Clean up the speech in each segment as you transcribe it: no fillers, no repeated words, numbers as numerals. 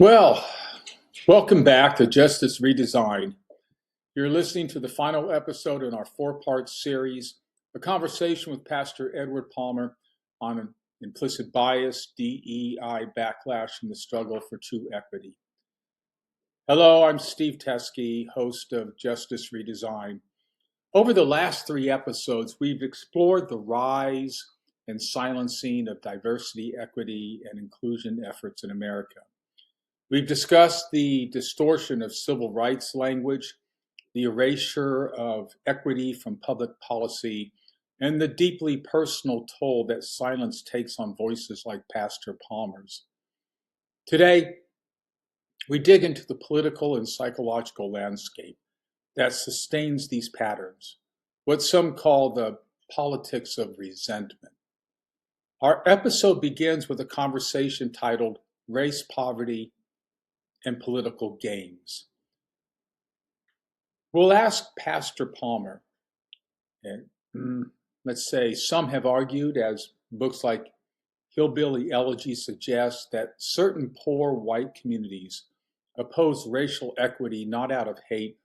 Well, welcome back to Justice Redesign. You're listening to the final episode in our four-part series, a conversation with Pastor Edward Palmer on implicit bias, DEI backlash, and the struggle for true equity. Hello, I'm Steve Teskey, host of Justice Redesign. Over the last three episodes, we've explored the rise and silencing of diversity, equity, and inclusion efforts in America. We've discussed the distortion of civil rights language, the erasure of equity from public policy, and the deeply personal toll that silence takes on voices like Pastor Palmer's. Today, we dig into the political and psychological landscape that sustains these patterns, what some call the politics of resentment. Our episode begins with a conversation titled Race, Poverty, and Political Games. We'll ask Pastor Palmer, and let's say some have argued, as books like Hillbilly Elegy suggest, that certain poor white communities oppose racial equity not out of hate,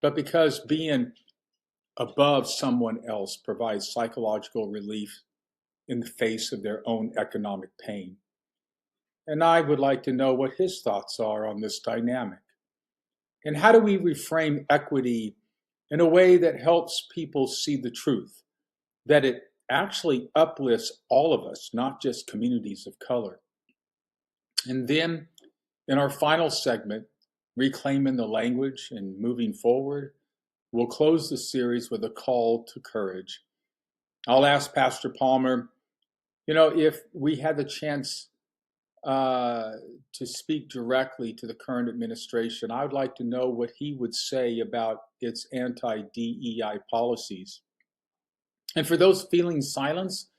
but because being above someone else provides psychological relief in the face of their own economic pain. And I would like to know what his thoughts are on this dynamic. And how do we reframe equity in a way that helps people see the truth, that it actually uplifts all of us, not just communities of color? And then in our final segment, Reclaiming the Language and Moving Forward, we'll close the series with a call to courage. I'll ask Pastor Palmer, if we had the chance to speak directly to the current administration, I would like to know what he would say about its anti-DEI policies. And for those feeling silenced,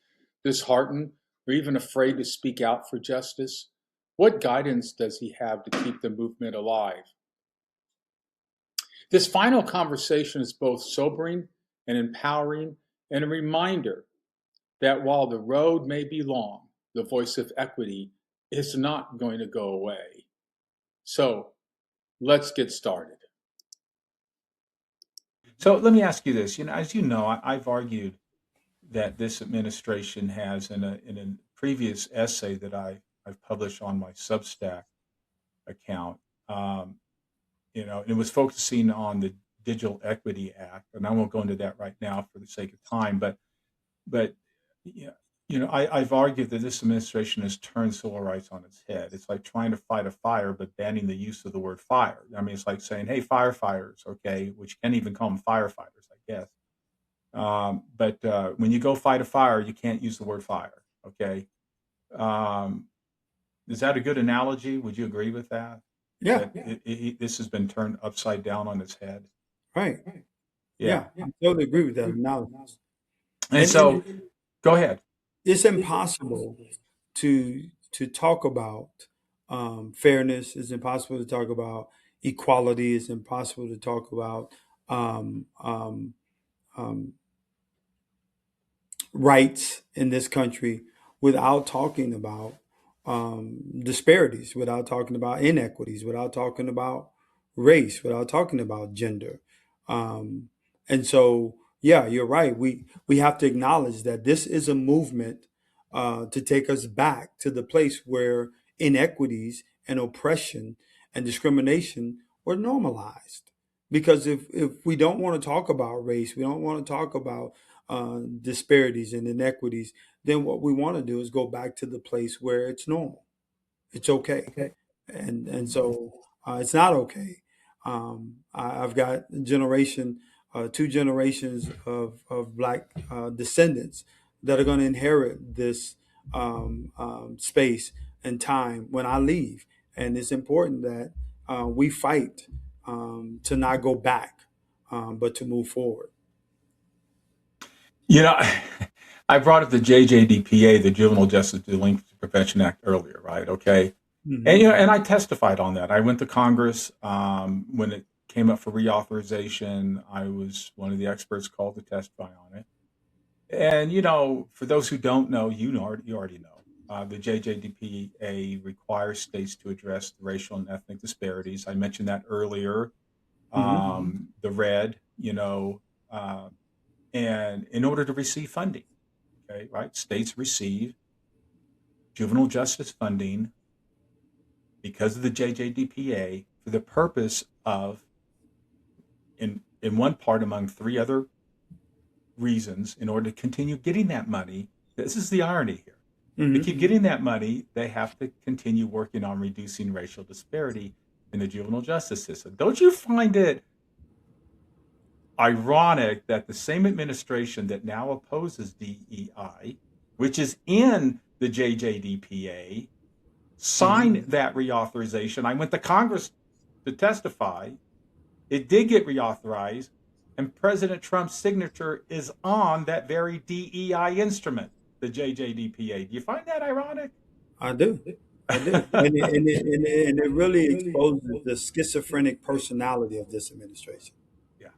disheartened, or even afraid to speak out for justice, what guidance does he have to keep the movement alive? This final conversation is both sobering and empowering, and a reminder that while the road may be long, the voice of equity is not going to go away. So let's get started. So let me ask you this. As you know, I've argued that this administration has, in a previous essay that I've published on my Substack account, and it was focusing on the Digital Equity Act, and I won't go into that right now for the sake of time, but yeah, I've argued that this administration has turned civil rights on its head. It's like trying to fight a fire, but banning the use of the word fire. I mean, it's like saying, "Hey, firefighters," okay, which you can't even call them firefighters, I guess. But when you go fight a fire, you can't use the word fire. Okay, um, is that a good analogy? Would you agree with that? Yeah, That this has been turned upside down on its head. right. Yeah, Yeah, I totally agree with that analysis. and And so go ahead. it's impossible to talk about fairness. It's impossible to talk about equality. It's impossible to talk about um, um, um, rights in this country without talking about disparities, without talking about inequities, without talking about race, without talking about gender. Um, and so, yeah, you're right. We have to acknowledge that this is a movement to take us back to the place where inequities and oppression and discrimination were normalized. Because if we don't want to talk about race, we don't want to talk about disparities and inequities, then what we want to do is go back to the place where it's normal. It's okay, and so it's not okay. I've got two generations of black descendants that are going to inherit this space and time when I leave, and it's important that we fight to not go back, but to move forward. You know, I brought up the JJDPA, the Juvenile Justice Delinquency Prevention Act, earlier, right? Okay, and Hmm. and I testified on that. I went to Congress when it came up for reauthorization. I was one of the experts called to testify on it. And for those who don't know, you already know. the JJDPA requires states to address the racial and ethnic disparities. I mentioned that earlier. The red, uh, and in order to receive funding, okay, right? States receive juvenile justice funding because of the JJDPA for the purpose of, in one part among three other reasons, in order to continue getting that money. This is the irony here. To keep getting that money, they have to continue working on reducing racial disparity in the juvenile justice system. Don't you find it ironic that the same administration that now opposes DEI, which is in the JJDPA, signed that reauthorization? I went to Congress to testify. It did get reauthorized, and President Trump's signature is on that very DEI instrument, the JJDPA. Do you find that ironic? I do. And it really exposes the schizophrenic personality of this administration. Yeah.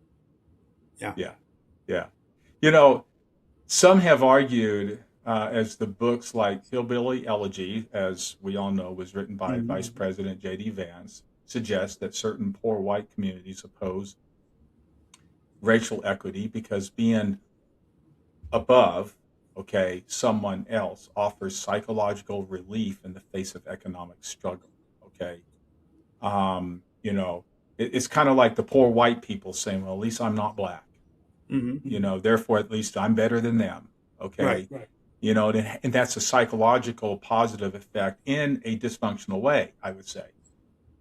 Yeah. Yeah. Yeah. You know, some have argued, as the books like Hillbilly Elegy, as we all know, was written by Vice President J.D. Vance, suggest that certain poor white communities oppose racial equity because being above, okay, someone else offers psychological relief in the face of economic struggle. Okay. It's kind of like the poor white people saying, well, at least I'm not black. Therefore, at least I'm better than them. Okay. Right. And that's a psychological positive effect in a dysfunctional way, I would say.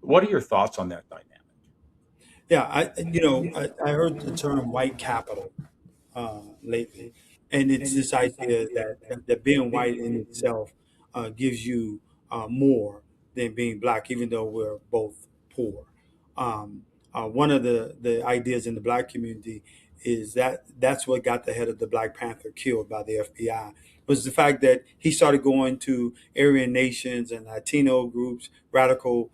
What are your thoughts on that dynamic? Yeah, I heard the term white capital lately, and it's this idea that being white in itself gives you more than being black, even though we're both poor. One of the ideas in the black community is that that's what got the head of the Black Panther killed by the FBI, was the fact that he started going to Aryan nations and Latino groups, radical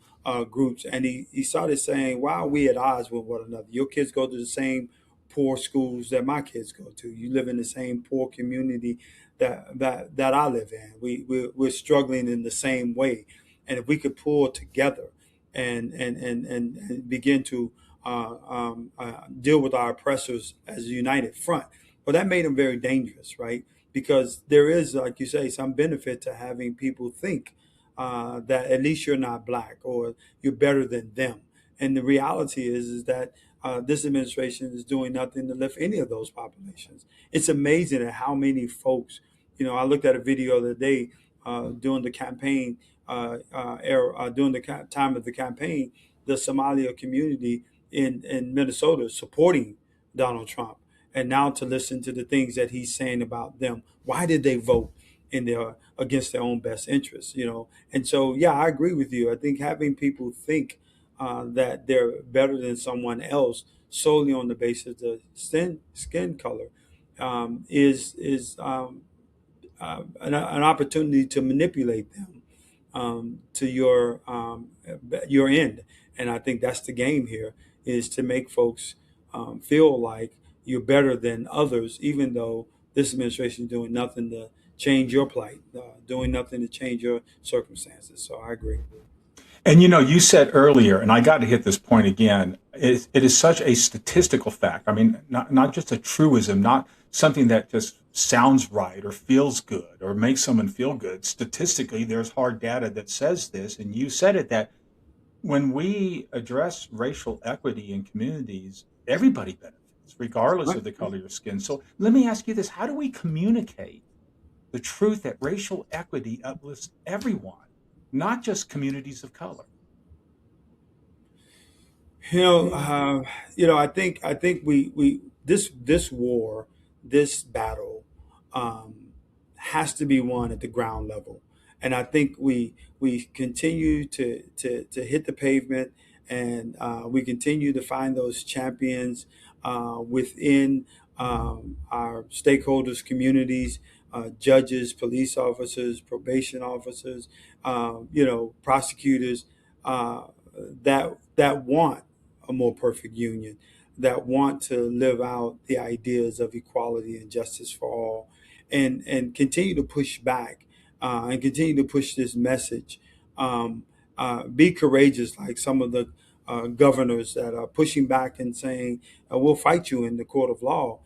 groups, and he started saying, why are we at odds with one another? Your kids go to the same poor schools that my kids go to. You live in the same poor community that I live in. We're struggling in the same way. And if we could pull together and begin to deal with our oppressors as a united front, well, that made them very dangerous, right? Because there is, like you say, some benefit to having people think that at least you're not black or you're better than them. And the reality is that this administration is doing nothing to lift any of those populations. It's amazing at how many folks, I looked at a video the other day during the campaign, during the time of the campaign, the Somalia community in Minnesota supporting Donald Trump. And now to listen to the things that he's saying about them. Why did they vote against their own best interests? And so, yeah, I agree with you. I think having people think that they're better than someone else solely on the basis of skin color is an opportunity to manipulate them to your end. And I think that's the game here, is to make folks feel like you're better than others, even though this administration is doing nothing to change your plight, doing nothing to change your circumstances. So I agree. And you said earlier, and I got to hit this point again, it is such a statistical fact. I mean, not just a truism, not something that just sounds right or feels good or makes someone feel good. Statistically, there's hard data that says this, and you said it, that when we address racial equity in communities, everybody benefits, regardless of the color of your skin. So let me ask you this: how do we communicate the truth that racial equity uplifts everyone, not just communities of color? I think we this war, this battle, has to be won at the ground level, and I think we continue to hit the pavement, and we continue to find those champions within our stakeholders, communities, judges, police officers, probation officers, prosecutors, that want a more perfect union, that want to live out the ideas of equality and justice for all, and continue to push back and continue to push this message. Um, be courageous, like some of the governors that are pushing back and saying, we'll fight you in the court of law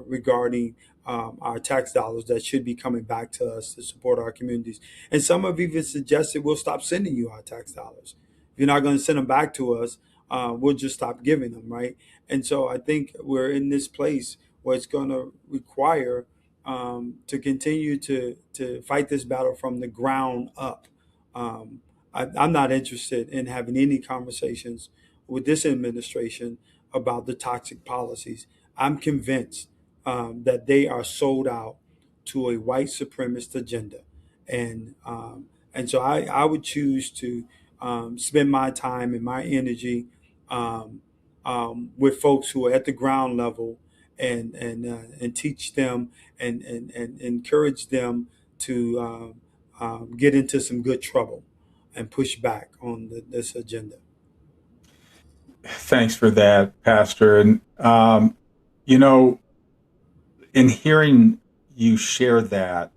regarding our tax dollars that should be coming back to us to support our communities. And some have even suggested we'll stop sending you our tax dollars. If you're not going to send them back to us, we'll just stop giving them, right? And so I think we're in this place where it's going to require to continue to fight this battle from the ground up. Um, I'm not interested in having any conversations with this administration about the toxic policies. I'm convinced that they are sold out to a white supremacist agenda, and so I would choose to spend my time and my energy um, with folks who are at the ground level and teach them and encourage them to get into some good trouble and push back on this agenda. Thanks for that, Pastor. And, you know, in hearing you share that,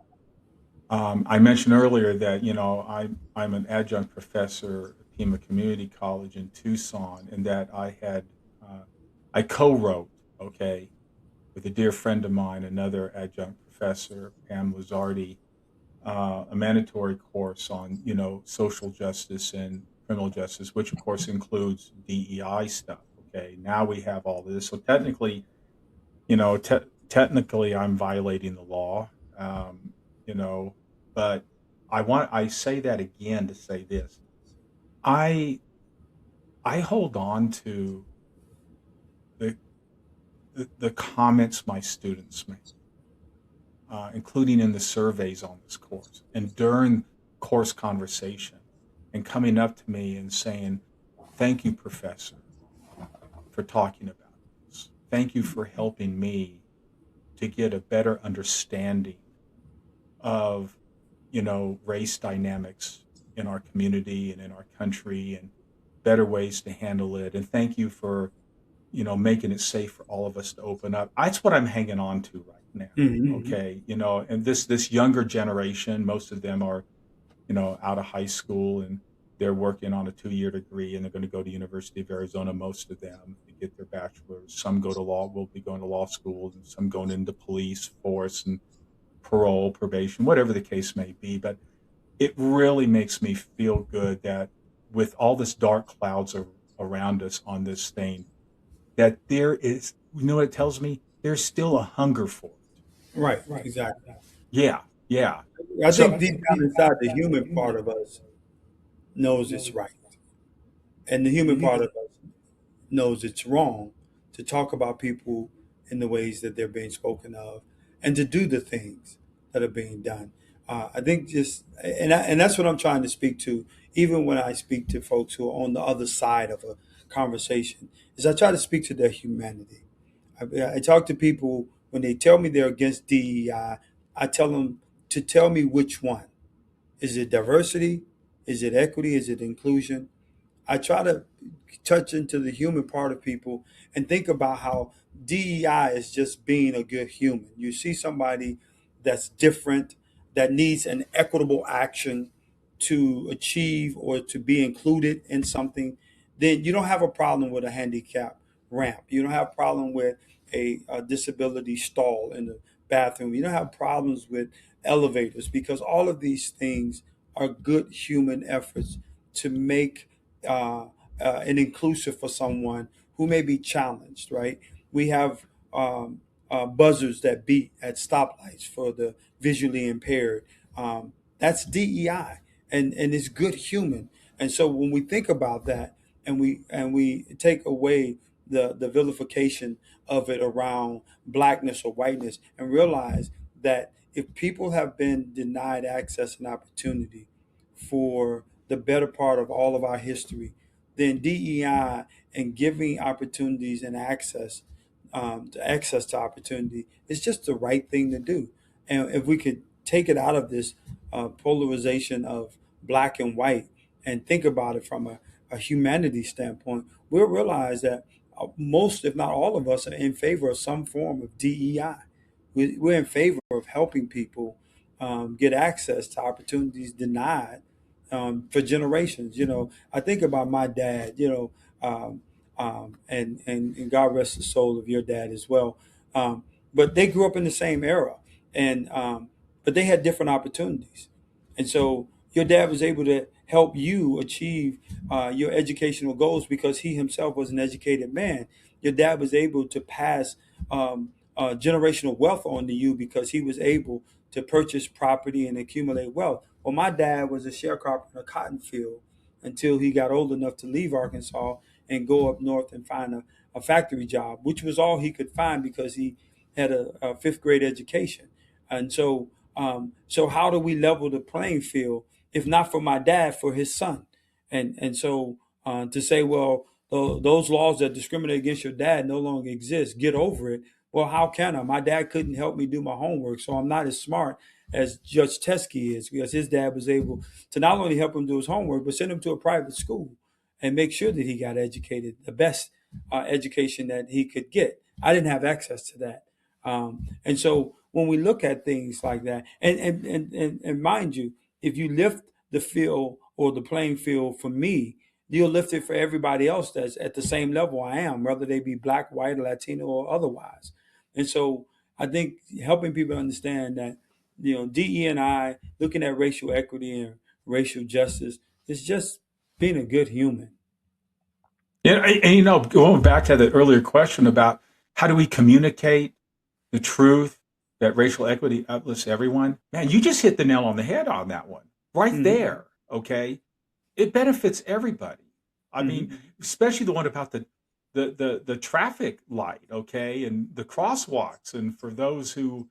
I mentioned earlier that, I'm an adjunct professor at Pima Community College in Tucson, and that I co-wrote, okay, with a dear friend of mine, another adjunct professor, Pam Lizardi, a mandatory course on, social justice and criminal justice, which of course includes DEI stuff. Okay, now we have all this. So technically, technically, I'm violating the law. Um, you know, but I say that again to say this. I I hold on to the the comments my students make, including in the surveys on this course and during course conversation, and coming up to me and saying, "Thank you, professor, for talking about this. Thank you for helping me to get a better understanding of, race dynamics in our community and in our country and better ways to handle it. And thank you for, making it safe for all of us to open up." That's what I'm hanging on to right now. Mm-hmm. Okay. And this younger generation, most of them are, out of high school, and they're working on a 2-year degree, and they're going to go to University of Arizona, most of them, to get their bachelor's. Some go to law, will be going to law school, and some going into police force and parole, probation, whatever the case may be. But it really makes me feel good that with all this dark clouds around us on this thing, that there is, what it tells me? There's still a hunger for it. Right, exactly. Yeah, yeah. I So, think deep down inside, the human part of us knows it's right, and the human part of us knows it's wrong to talk about people in the ways that they're being spoken of, and to do the things that are being done. I think and that's what I'm trying to speak to. Even when I speak to folks who are on the other side of a conversation, is I try to speak to their humanity. I talk to people when they tell me they're against DEI. I tell them to tell me which one. Is it diversity? Is it equity? Is it inclusion? I try to touch into the human part of people and think about how DEI is just being a good human. You see somebody that's different, that needs an equitable action to achieve or to be included in something, then you don't have a problem with a handicap ramp. You don't have a problem with a disability stall in the bathroom. You don't have problems with elevators, because all of these things are good human efforts to make uh, an inclusive for someone who may be challenged, right? We have buzzers that beat at stoplights for the visually impaired. That's DEI, and it's good human. And so when we think about that, and we take away the vilification of it around blackness or whiteness, and realize that if people have been denied access and opportunity for the better part of all of our history, then DEI and giving opportunities and access to opportunity is just the right thing to do. And if we could take it out of this polarization of black and white and think about it from a humanity standpoint, we'll realize that most, if not all of us, are in favor of some form of DEI. We're in favor of helping people get access to opportunities denied for generations. I think about my dad. And God rest the soul of your dad as well. But they grew up in the same era, and but they had different opportunities, and so your dad was able to help you achieve your educational goals because he himself was an educated man. Your dad was able to pass generational wealth on to you because he was able to purchase property and accumulate wealth. Well, my dad was a sharecropper in a cotton field until he got old enough to leave Arkansas and go up north and find a factory job, which was all he could find because he had a fifth grade education. And so how do we level the playing field if not for my dad, for his son? And so to say, well, those laws that discriminate against your dad no longer exist, get over it. Well, how can I? My dad couldn't help me do my homework, so I'm not as smart as Judge Teskey is because his dad was able to not only help him do his homework, but send him to a private school and make sure that he got educated, the best education that he could get. I didn't have access to that. And so when we look at things like that, and mind you, if you lift the field or the playing field for me, you'll lift it for everybody else that's at the same level I am, whether they be black, white, Latino, or otherwise. And so I think helping people understand that, DE and I looking at racial equity and racial justice is just being a good human. Yeah, and going back to the earlier question about how do we communicate the truth that racial equity uplifts everyone, man, you just hit the nail on the head on that one right Mhm. there. Okay, it benefits everybody. I mean, Mhm. especially the one about the traffic light, okay, and the crosswalks, and for those who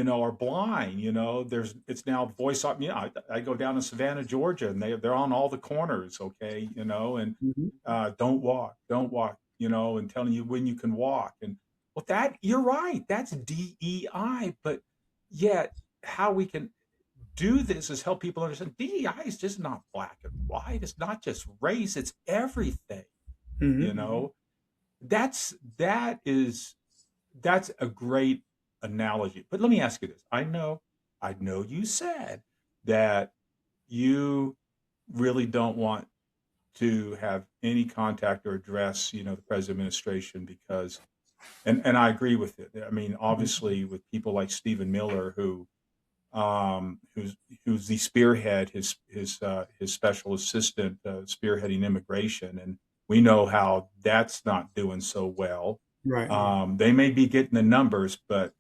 are blind, it's now voice up. I go down to Savannah, Georgia, and they're on all the corners, okay, and Mhm. don't walk, and telling you when you can walk, and well, that you're right, that's DEI, but yet how we can do this is help people understand DEI is just not black and white. It's not just race. It's everything. You Mhm. know, that's that is that's a great analogy. But let me ask you this. I know you said that you really don't want to have any contact or address, the present administration because and I agree with it. I mean, obviously with people like Stephen Miller who's the spearhead, his special assistant spearheading immigration, and we know how that's not doing so well. Right. They may be getting the numbers, but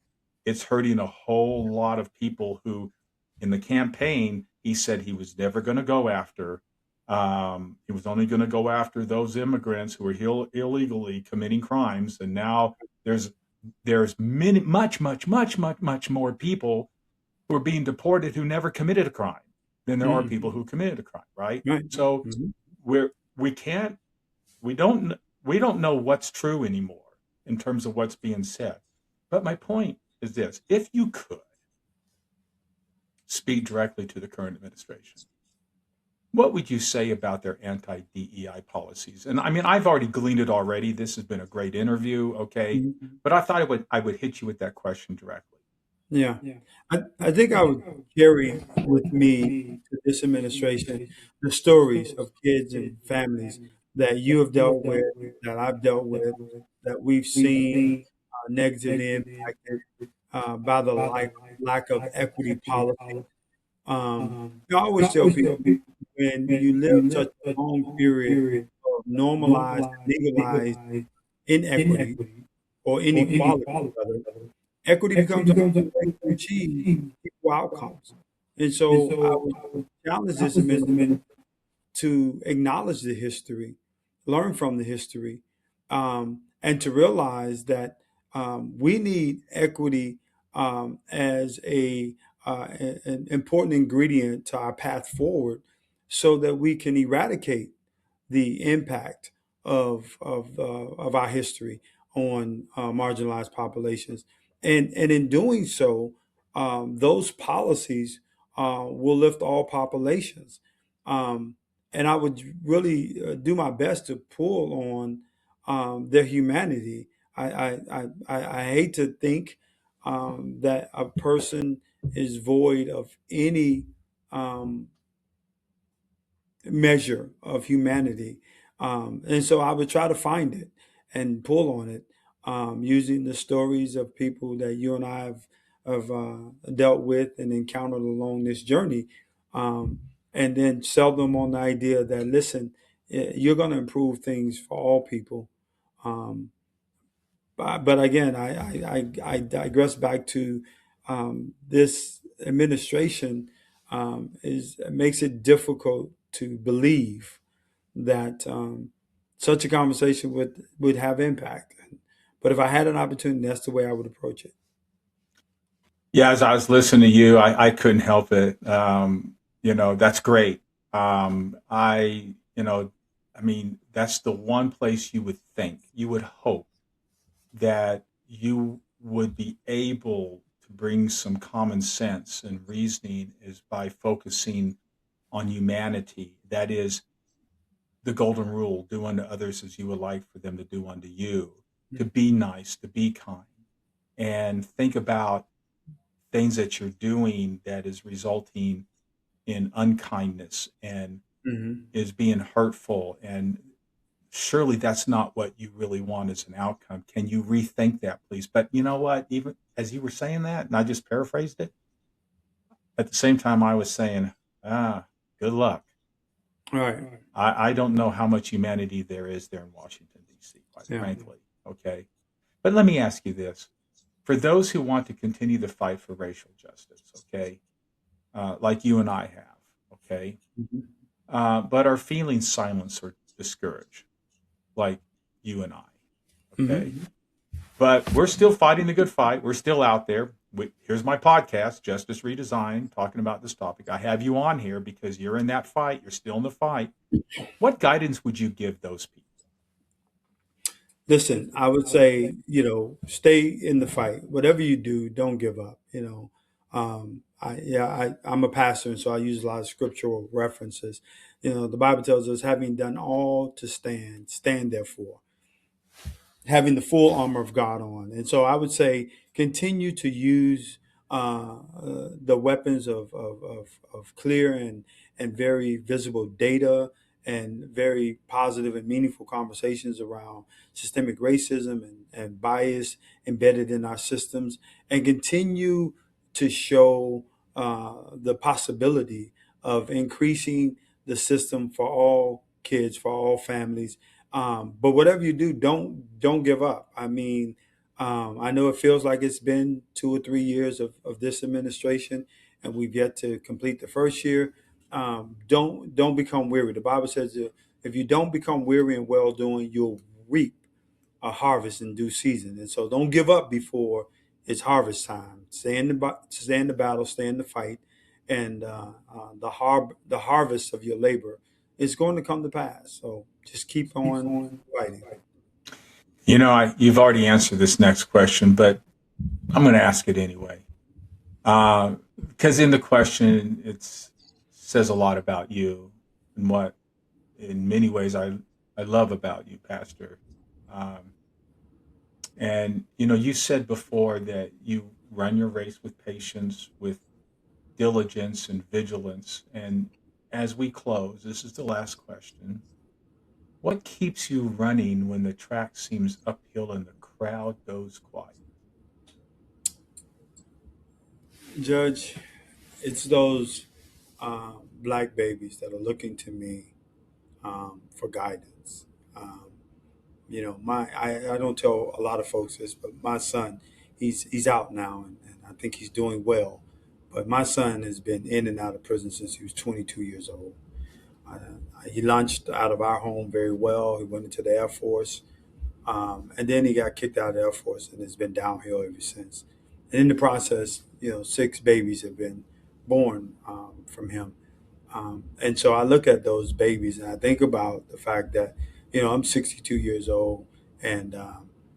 it's hurting a whole lot of people who, in the campaign, he said he was never going to go after. He was only going to go after those immigrants who were illegally committing crimes, and now there's much more people who are being deported who never committed a crime than there are people Mhm. who committed a crime, right? Right. So Mhm. we can't we don't know what's true anymore in terms of what's being said. But my point is this: if you could speak directly to the current administration, what would you say about their anti-DEI policies? And I mean, I've already gleaned it already. This has been a great interview, okay? Mhm. But I thought I would hit you with that question directly. Yeah. I think I would carry with me to this administration the stories of kids and families that you have dealt with, that I've dealt with, that we've seen negatively impacted by the lack of equity policy. I always tell people when you live such a long period of normalized, legalized inequity or inequality, rather, equity becomes a way to achieve equal outcomes. And so I would challenge this amendment to acknowledge the history, learn from the history, and to realize that we need equity as an important ingredient to our path forward so that we can eradicate the impact of our history on marginalized populations, and in doing so, those policies will lift all populations. Um, and I would really do my best to pull on their humanity. I hate to think that a person is void of any um, measure of humanity. And so I would try to find it and pull on it using the stories of people that you and I have dealt with and encountered along this journey. Um, and then sell them on the idea that, listen, you're going to improve things for all people. Um, but again, I digress back to this administration is makes it difficult to believe that such a conversation would have impact. But if I had an opportunity, that's the way I would approach it. Yeah, as I was listening to you, I couldn't help it. That's great. I mean, that's the one place you would think, you would hope that you would be able to bring some common sense and reasoning is by focusing on humanity. That is the golden rule: do unto others as you would like for them to do unto you, to be nice, to be kind, and think about things that you're doing that is resulting in unkindness and Mm-hmm. is being hurtful. And surely that's not what you really want as an outcome. Can you rethink that, please? But you know what? Even as you were saying that, and I just paraphrased it, at the same time, I was saying, good luck. All right. I don't know how much humanity there is there in Washington, D.C., quite Yeah. frankly. Okay. But let me ask you this. For those who want to continue the fight for racial justice, okay, like you and I have, okay, Mm-hmm. but are feeling silenced or discouraged, like you and I, okay, Mm-hmm. but we're still fighting the good fight. We're still out there. Here's my podcast, Justice Redesigned, talking about this topic. I have you on here because you're in that fight. You're still in the fight. What guidance would you give those people? Listen, I would say, stay in the fight. Whatever you do, don't give up. I'm a pastor, and so I use a lot of scriptural references. The Bible tells us, having done all to stand, stand therefore, having the full armor of God on. And so I would say continue to use the weapons of clear and very visible data and very positive and meaningful conversations around systemic racism and bias embedded in our systems, and continue to show the possibility of increasing the system for all kids, for all families. But whatever you do, don't give up. I mean, I know it feels like it's been 2 or 3 years of this administration, and we've yet to complete the first year. Don't become weary. The Bible says that if you don't become weary in well doing, you'll reap a harvest in due season. And so, don't give up before it's harvest time. Stay in the battle, stay in the fight, and the harvest of your labor is going to come to pass. So just keep on fighting. You've already answered this next question, but I'm going to ask it anyway. Because in the question, it says a lot about you and what, in many ways, I love about you, Pastor. Um, and, you said before that you run your race with patience, with diligence and vigilance. And as we close, this is the last question. What keeps you running when the track seems uphill and the crowd goes quiet? Judge, it's those black babies that are looking to me for guidance. Um, I don't tell a lot of folks this, but my son, he's out now, and I think he's doing well. But my son has been in and out of prison since he was 22 years old. Uh, he launched out of our home very well. He went into the Air Force, and then he got kicked out of the Air Force, and it's been downhill ever since. And in the process, 6 babies have been born from him. And so I look at those babies and I think about the fact that, I'm 62 years old, and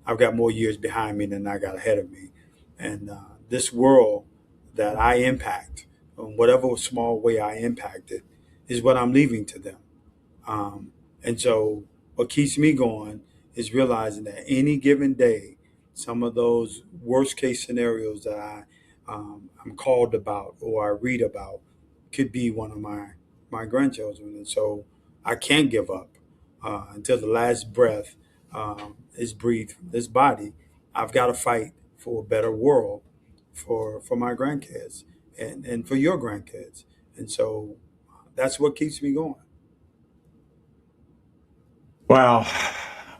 I've got more years behind me than I got ahead of me. And this world that I impact, in whatever small way I impact it, is what I'm leaving to them. And so what keeps me going is realizing that any given day, some of those worst case scenarios I'm called about or I read about could be one of my grandchildren, and so I can't give up until the last breath is breathed from this body. I've got to fight for a better world for my grandkids and for your grandkids, and so that's what keeps me going. Wow.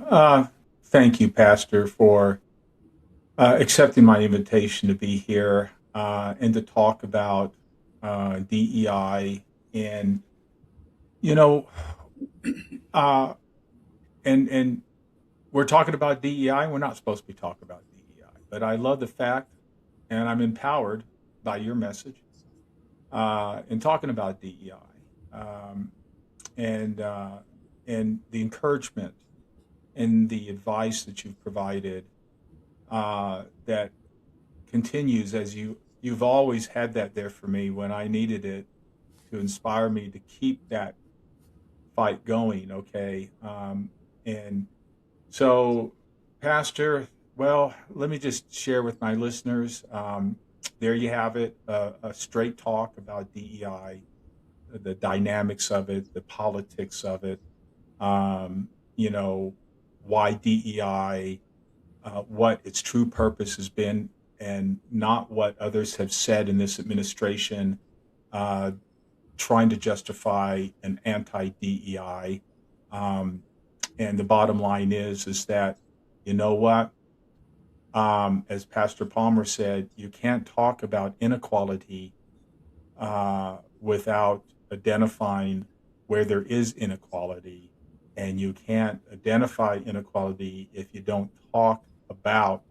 Uh, Thank you, Pastor, for accepting my invitation to be here and to talk about DEI. And, you know, uh, and we're talking about DEI. We're not supposed to be talking about DEI, but I love the fact, and I'm empowered by your message in talking about DEI, and and the encouragement and the advice that you've provided that continues as you've always had that there for me when I needed it to inspire me to keep that fight going. Okay, and so, Pastor, well, let me just share with my listeners. There you have it, a straight talk about DEI, the dynamics of it, the politics of it. Um, you know, why DEI, what its true purpose has been, and not what others have said in this administration, uh, trying to justify an anti-DEI. Um, and the bottom line is that, you know what? As Pastor Palmer said, you can't talk about inequality without identifying where there is inequality. And you can't identify inequality if you don't talk about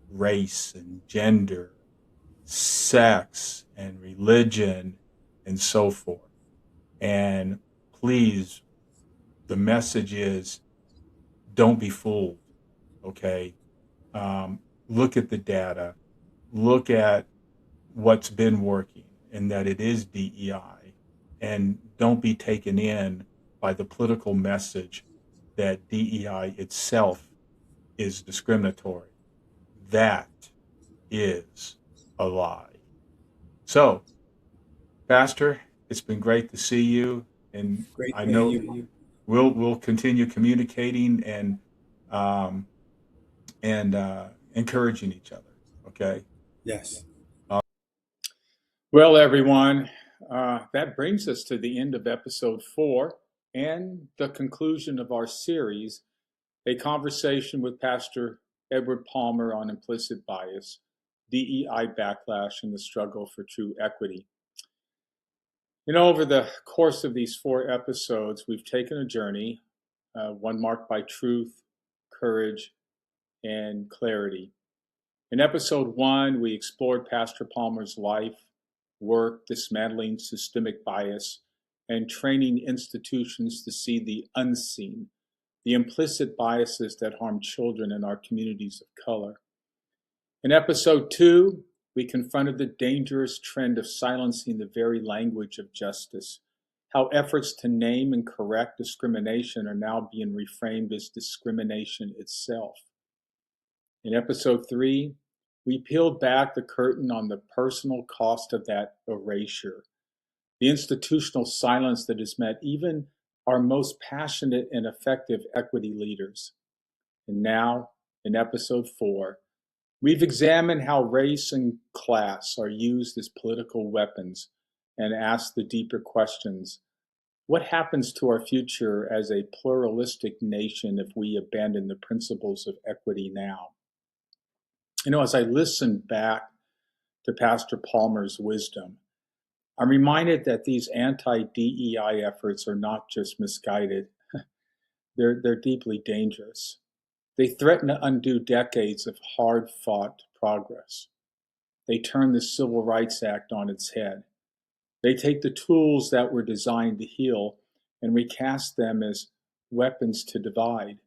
race and gender, sex and religion, and so forth. And please, the message is don't be fooled, okay? Look at the data, look at what's been working, and that it is DEI, and don't be taken in by the political message that DEI itself is discriminatory. That is a lie. So, Pastor, it's been great to see you, and Great I seeing know you. we'll continue communicating um, and encouraging each other. Okay. Yes. Well, everyone, that brings us to the end of episode 4 and the conclusion of our series, a conversation with Pastor Edward Palmer on implicit bias, DEI backlash, and the struggle for true equity. Over the course of these 4 episodes, we've taken a journey, one marked by truth, courage, and clarity. In episode 1, we explored Pastor Palmer's life, work dismantling systemic bias, and training institutions to see the unseen, the implicit biases that harm children in our communities of color. In episode 2, we confronted the dangerous trend of silencing the very language of justice, how efforts to name and correct discrimination are now being reframed as discrimination itself. In episode 3, we peeled back the curtain on the personal cost of that erasure, the institutional silence that has met even our most passionate and effective equity leaders. And now, in episode 4, we've examined how race and class are used as political weapons and asked the deeper questions. What happens to our future as a pluralistic nation if we abandon the principles of equity now? As I listen back to Pastor Palmer's wisdom, I'm reminded that these anti-DEI efforts are not just misguided, they're deeply dangerous. They threaten to undo decades of hard-fought progress. They turn the Civil Rights Act on its head. They take the tools that were designed to heal and recast them as weapons to divide.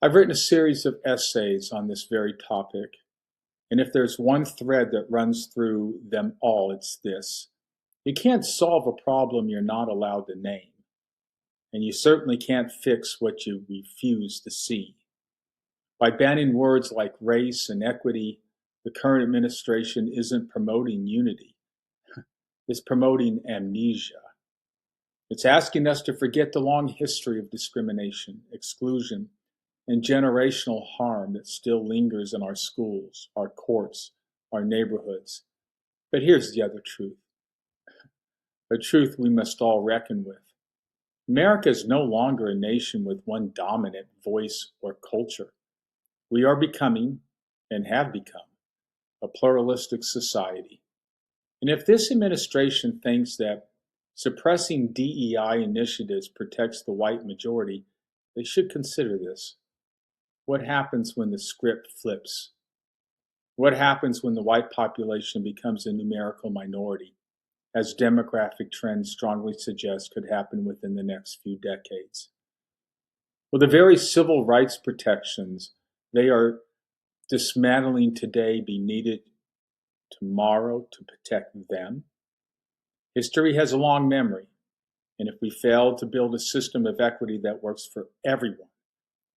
I've written a series of essays on this very topic, and if there's one thread that runs through them all, it's this. You can't solve a problem you're not allowed to name, and you certainly can't fix what you refuse to see. By banning words like race and equity, The current administration isn't promoting unity, it's promoting amnesia. It's asking us to forget the long history of discrimination, exclusion, and generational harm that still lingers in our schools, our courts, our neighborhoods. But here's the other truth, a truth we must all reckon with. America is no longer a nation with one dominant voice or culture. We are becoming, and have become, a pluralistic society. And if this administration thinks that suppressing DEI initiatives protects the white majority, they should consider this. What happens when the script flips? What happens when the white population becomes a numerical minority, as demographic trends strongly suggest could happen within the next few decades? Will the very civil rights protections they are dismantling today be needed tomorrow to protect them? History has a long memory, and if we fail to build a system of equity that works for everyone,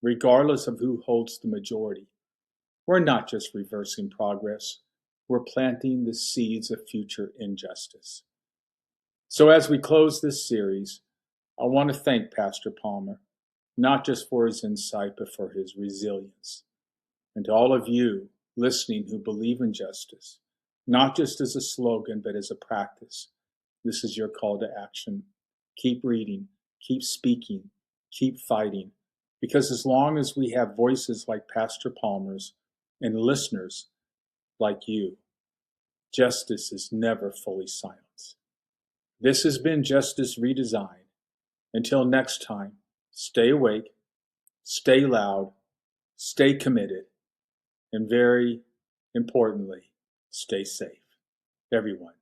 regardless of who holds the majority, we're not just reversing progress, we're planting the seeds of future injustice. So as we close this series, I want to thank Pastor Palmer, not just for his insight, but for his resilience. And to all of you listening who believe in justice, not just as a slogan, but as a practice, this is your call to action. Keep reading, keep speaking, keep fighting, because as long as we have voices like Pastor Palmer's and listeners like you, justice is never fully silenced. This has been Justice Redesigned. Until next time, stay awake, stay loud, stay committed, and very importantly, stay safe. Everyone.